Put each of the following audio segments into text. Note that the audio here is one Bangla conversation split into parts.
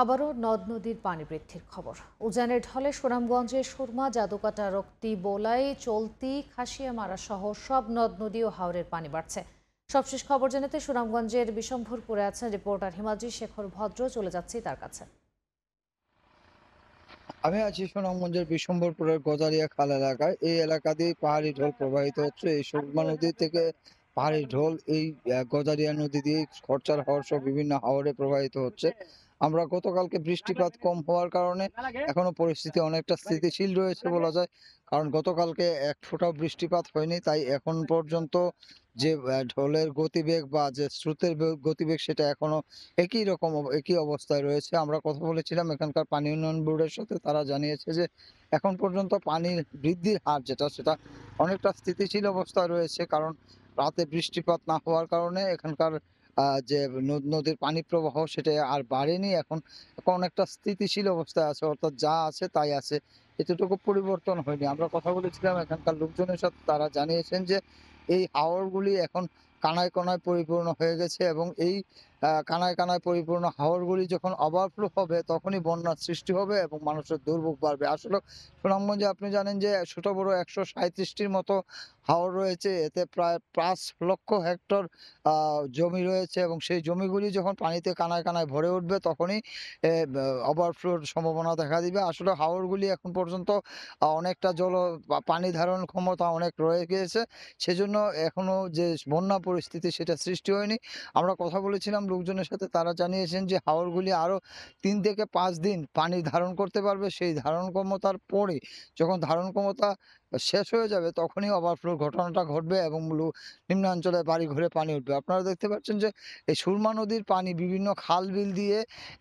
আবারও নদ নদীর পানি বৃদ্ধির খবর। উজানের ঢলে সুনামগঞ্জের সুরমা, জাদুকাটা, রক্তি, বোলাই, চলতি, খাসিয়ামারা সহ সব নদ নদী ও হাওরের পানি বাড়ছে। সবশেষ খবর জানাতে সুনামগঞ্জের বিশম্ভরপুরে আছেন রিপোর্টার হিমাদ্রি শেখর ভদ্র। চলে যাচ্ছি তার কাছে। আমি আছি সুনামগঞ্জের বিশম্বরপুরের গজারিয়া খাল এলাকায়। এই এলাকা দিয়ে পাহাড়ি ঢল প্রবাহিত হচ্ছে। এই সুরমা নদী থেকে পাহাড়ি ঢল এই গজারিয়া নদী দিয়ে খরচার হওয়ার সব বিভিন্ন হাওরে প্রবাহিত হচ্ছে। আমরা গতকালকে বৃষ্টিপাত কম হওয়ার কারণে এখনো পরিস্থিতি অনেকটা স্থিতিশীল রয়েছে বলা যায়। কারণ গতকালকে এক ফোঁটাও বৃষ্টিপাত হয়নি, তাই এখন পর্যন্ত যে ঢলের গতিবেগ বা যে স্রোতের গতিবেগ সেটা এখনো একই অবস্থায় রয়েছে। আমরা কথা বলেছিলাম এখানকার পানি উন্নয়ন বোর্ডের সাথে, তারা জানিয়েছে যে এখন পর্যন্ত পানির বৃদ্ধির হার সেটা অনেকটা স্থিতিশীল অবস্থায় রয়েছে। কারণ রাতে বৃষ্টিপাত না হওয়ার কারণে এখানকার যে নদীর পানি প্রবাহ সেটা আর বাড়েনি। এখন অনেকটা স্থিতিশীল অবস্থায় আছে, অর্থাৎ যা আছে তাই আছে, এতটুকু পরিবর্তন হয়নি। আমরা কথা বলেছিলাম এখানকার লোকজনের সাথে, তারা জানিয়েছেন যে এই হাওরগুলি এখন কানায় কানায় পরিপূর্ণ হয়ে গেছে এবং এই কানায় কানায় পরিপূর্ণ হাওরগুলি যখন ওভারফ্লো হবে তখনই বন্যার সৃষ্টি হবে এবং মানুষের দুর্ভোগ বাড়বে। আসলে সুনামগঞ্জে আপনি জানেন যে ছোট বড় ১৩৭টির মতো হাওর রয়েছে। এতে প্রায় ৫ লক্ষ হেক্টর জমি রয়েছে এবং সেই জমিগুলি যখন পানিতে কানায় কানায় ভরে উঠবে তখনই ওভারফ্লোর সম্ভাবনা দেখা দিবে। আসলে হাওরগুলি এখন পর্যন্ত অনেকটা পানি ধারণ ক্ষমতা অনেক রয়ে গিয়েছে। সেজন্য এখনো যে বন্যা পরিস্থিতি সেটা সৃষ্টি হয়নি। আমরা কথা বলেছিলাম লোকজনের সাথে, তারা জানিয়েছেন যে হাওরগুলি আরো ৩ থেকে ৫ দিন পানি ধারণ করতে পারবে। সেই ধারণ ক্ষমতার পরে যখন ধারণ ক্ষমতা শেষ হয়ে যাবে তখনই ওভারফ্লোর ঘটনাটা ঘটবে এবং নিম্নাঞ্চলে বাড়ি ঘরে পানি উঠবে। আপনারা দেখতে পাচ্ছেন যে এই সুরমা নদীর পানি বিভিন্ন খাল বিল দিয়ে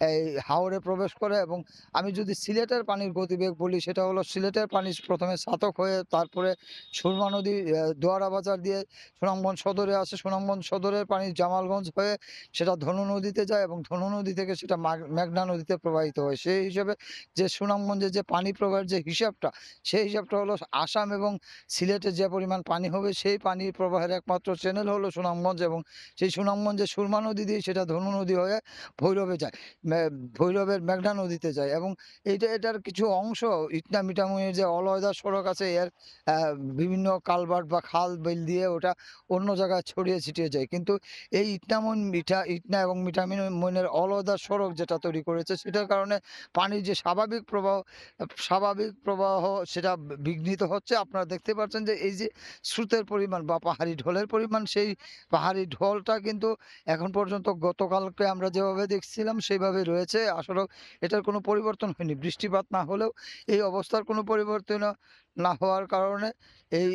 এই হাওরে প্রবেশ করে এবং আমি যদি সিলেটের পানির গতিবেগ বলি, সেটা হলো সিলেটের পানি প্রথমে ছাতক হয়ে তারপরে সুরমা নদী দোয়ারা বাজার দিয়ে সুনামগঞ্জ সদরে আসে। সুনামগঞ্জ সদরের পানি জামালগঞ্জ হয়ে সেটা ধনু নদীতে যায় এবং ধনু নদী থেকে সেটা মেঘনা নদীতে প্রবাহিত হয়। সেই হিসেবে যে সুনামগঞ্জের যে পানি প্রবাহের যে হিসাবটা, সেই হিসাবটা হলো আসাম এবং সিলেটে যে পরিমাণ পানি হবে সেই পানি প্রবাহের একমাত্র চ্যানেল হলো সুনামগঞ্জ এবং সেই সুনামগঞ্জের সুরমা নদী দিয়ে সেটা ধনু নদী হয়ে ভৈরবে যায়। ভৈরবের মেঘনা নদীতে যায় এবং এটার কিছু অংশ ইটনা মিঠামইয়ের যে অলয়দা সড়ক আছে এর বিভিন্ন কালভার্ট বা খাল বিল দিয়ে ওটা অন্য জায়গায় ছড়িয়ে ছিটিয়ে যায়। কিন্তু এই ইটনা এবং মিঠামইনের অলয়দা সড়ক যেটা তৈরি করেছে সেটার কারণে পানির যে স্বাভাবিক প্রবাহ সেটা বিঘ্নিত হচ্ছে। আপনারা দেখতে পাচ্ছেন যে এই যে স্রোতের পরিমাণ বা পাহাড়ি ঢলের পরিমাণ, সেই পাহাড়ি ঢলটা কিন্তু এখন পর্যন্ত গতকালকে আমরা যেভাবে দেখছিলাম সেইভাবে রয়েছে। আসলেও এটার কোনো পরিবর্তন হয়নি। বৃষ্টিপাত না হলেও এই অবস্থার কোনো পরিবর্তন না হওয়ার কারণে এই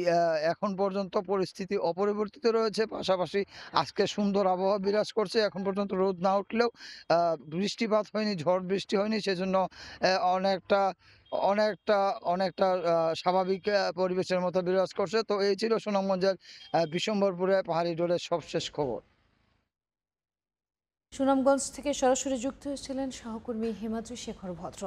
এখন পর্যন্ত পরিস্থিতি অপরিবর্তিত রয়েছে। পাশাপাশি আজকে সুন্দর আবহাওয়া বিরাজ করছে। এখন পর্যন্ত রোদ না উঠলেও বৃষ্টিপাত হয়নি, ঝড় বৃষ্টি হয়নি। সেজন্য অনেকটা অনেকটা অনেকটা স্বাভাবিক পরিবেশের মতো বিরাজ করছে। তো এই ছিল সুনামগঞ্জের বিশম্বরপুরে পাহাড়ি ঢলের সবশেষ খবর। সুনামগঞ্জ থেকে সরাসরি যুক্ত হয়েছিলেন সহকর্মী হিমাদ্রি শেখর ভদ্র।